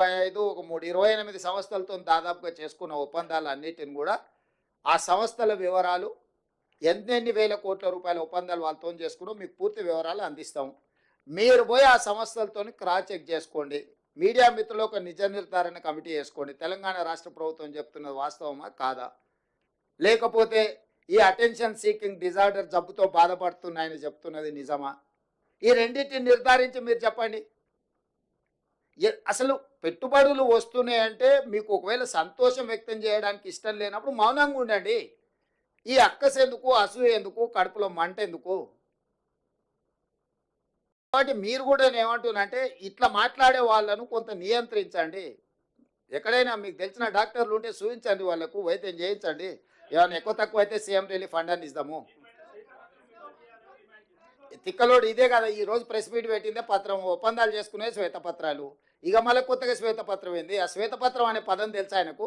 25 ఒక 28 సంస్థలతో దాదాపుగా చేసుకున్న ఒప్పందాలన్నిటిని కూడా ఆ సంస్థల వివరాలు ఎన్నెన్ని వేల కోట్ల రూపాయల ఒప్పందాలు వాళ్ళతో చేసుకున్నాం మీకు పూర్తి వివరాలు అందిస్తాం. మీరు పోయి ఆ సంస్థలతో క్రాస్ చెక్ చేసుకోండి. మీడియా మిత్రులు ఒక నిజ నిర్ధారణ కమిటీ వేసుకోండి. తెలంగాణ రాష్ట్ర ప్రభుత్వం చెప్తున్నది వాస్తవమా కాదా, లేకపోతే ఈ అటెన్షన్ సీకింగ్ డిజార్డర్ జబ్బుతో బాధపడుతున్నాయని చెప్తున్నది నిజమా, ఈ రెండింటిని నిర్ధారించి మీరు చెప్పండి. అసలు పెట్టుబడులు వస్తున్నాయంటే మీకు ఒకవేళ సంతోషం వ్యక్తం చేయడానికి ఇష్టం లేనప్పుడు మౌనంగా ఉండండి. ఈ అక్కస ఎందుకు, అసూయ ఎందుకు, కడుపులో మంట ఎందుకు? కాబట్టి మీరు కూడా ఏమంటున్నంటే ఇట్లా మాట్లాడే వాళ్ళను కొంత నియంత్రించండి. ఎక్కడైనా మీకు తెలిసిన డాక్టర్లు ఉంటే చూపించండి, వాళ్ళకు వైద్యం చేయించండి. ఏమైనా ఎక్కువ తక్కువ అయితే సీఎం రిలీఫ్ ఫండ్ అని ఇద్దాము. తిక్కలోడు ఇదే కదా ఈరోజు ప్రెస్ మీట్ పెట్టిందే పత్రం, ఒప్పందాలు చేసుకునే శ్వేతపత్రాలు. ఇక మళ్ళీ కొత్తగా శ్వేతపత్రం ఏంది? ఆ శ్వేతపత్రం అనే పదం తెలుసా ఆయనకు?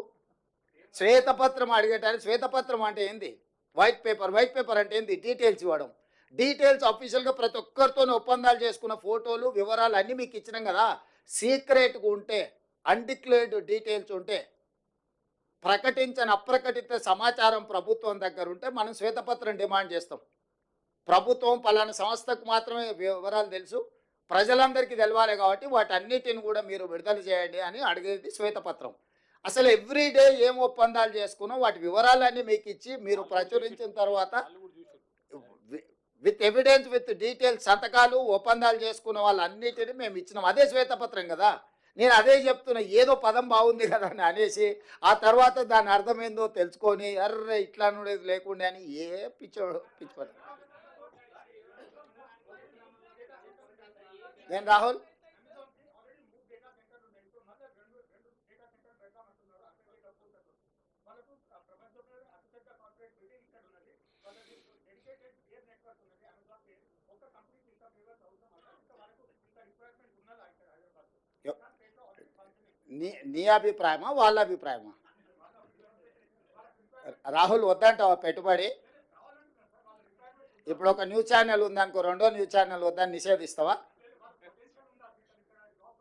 శ్వేతపత్రం అడిగేటానికి శ్వేతపత్రం అంటే ఏంది? White paper. వైట్ పేపర్ అంటే ఏంది? డీటెయిల్స్ ఇవ్వడం. డీటెయిల్స్ అఫీషియల్గా ప్రతి ఒక్కరితో ఒప్పందాలు చేసుకున్న ఫోటోలు వివరాలు అన్నీ మీకు ఇచ్చినాం కదా. సీక్రెట్గా ఉంటే, అన్డిక్లేర్డ్ డీటెయిల్స్ ఉంటే, ప్రకటించని అప్రకటిత సమాచారం ప్రభుత్వం దగ్గర ఉంటే మనం శ్వేతపత్రం డిమాండ్ చేస్తాం. ప్రభుత్వం పలానా సంస్థకు మాత్రమే వివరాలు తెలుసు, ప్రజలందరికీ తెలవాలి కాబట్టి వాటన్నిటిని కూడా మీరు విడుదల చేయండి అని అడిగేది శ్వేతపత్రం. అసలు ఎవ్రీడే ఏం ఒప్పందాలు చేసుకున్నాం వాటి వివరాలన్నీ మీకు ఇచ్చి మీరు ప్రచురించిన తర్వాత విత్ ఎవిడెన్స్ విత్ డీటెయిల్స్ సంతకాలు ఒప్పందాలు చేసుకున్న వాళ్ళన్నిటిని మేము ఇచ్చినాం. అదే శ్వేతపత్రం కదా. నేను అదే చెప్తున్నా, ఏదో పదం బాగుంది కదా అని అనేసి ఆ తర్వాత దాని అర్థమైందో తెలుసుకొని అర్రే ఇట్లా అనేది లేకుండా అని ఏ పిచ్చోడు. నేను రాహుల్ నీ అభిప్రాయమా వాళ్ళ అభిప్రాయమా? రాహుల్ వద్దంటావా పెట్టుబడి? ఇప్పుడు ఒక న్యూస్ ఛానల్ ఉందనుకో, రెండో న్యూస్ ఛానల్ వద్దని నిషేధిస్తావా?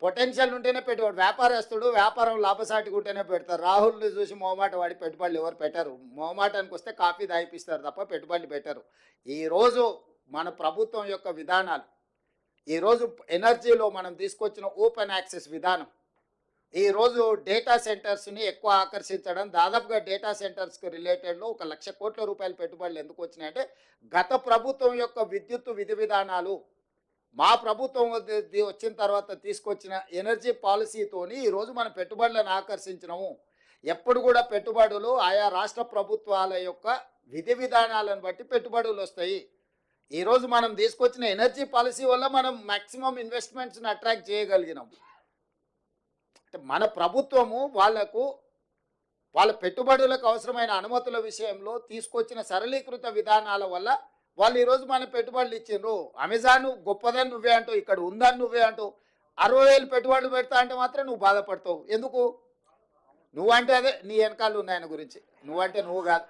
పొటెన్షియల్ ఉంటేనే పెట్టుబడి. వ్యాపారస్తుడు వ్యాపారం లాభసాటిగా ఉంటేనే పెడతారు. రాహుల్ని చూసి మొహమాట వాడి పెట్టుబడులు ఎవరు పెట్టరు. మొహమాటానికి వస్తే కాఫీ దాయిపిస్తారు తప్ప పెట్టుబడులు పెట్టరు. ఈరోజు మన ప్రభుత్వం యొక్క విధానాలు, ఈరోజు ఎనర్జీలో మనం తీసుకొచ్చిన ఓపెన్ యాక్సెస్ విధానం, ఈరోజు డేటా సెంటర్స్ని ఎక్కువ ఆకర్షించడం, దాదాపుగా డేటా సెంటర్స్కి రిలేటెడ్లో 1,00,000 కోట్ల రూపాయల పెట్టుబడులు ఎందుకు వచ్చినాయంటే గత ప్రభుత్వం యొక్క విద్యుత్ విధి విధానాలు, మా ప్రభుత్వం వచ్చిన తర్వాత తీసుకొచ్చిన ఎనర్జీ పాలసీతోని ఈరోజు మన పెట్టుబడులను ఆకర్షించినాము. ఎప్పుడు కూడా పెట్టుబడులు ఆయా రాష్ట్ర ప్రభుత్వాల యొక్క విధి విధానాలను బట్టి పెట్టుబడులు వస్తాయి. ఈరోజు మనం తీసుకొచ్చిన ఎనర్జీ పాలసీ వల్ల మనం మ్యాక్సిమం ఇన్వెస్ట్మెంట్స్ని అట్రాక్ట్ చేయగలిగినాం. అంటే మన ప్రభుత్వము వాళ్ళ పెట్టుబడులకు అవసరమైన అనుమతుల విషయంలో తీసుకొచ్చిన సరళీకృత విధానాల వల్ల వాళ్ళు ఈరోజు మన పెట్టుబడులు ఇచ్చిండ్రు. అమెజాన్ గొప్పదని నువ్వే అంటావు, ఇక్కడ ఉందని నువ్వే అంటావు. 60,000 పెట్టుబడులు పెడతా అంటే మాత్రం నువ్వు బాధపడతావు ఎందుకు? నువ్వంటే అదే నీ వెనకాల ఉన్న ఆయన గురించి, నువ్వంటే నువ్వు కాదు.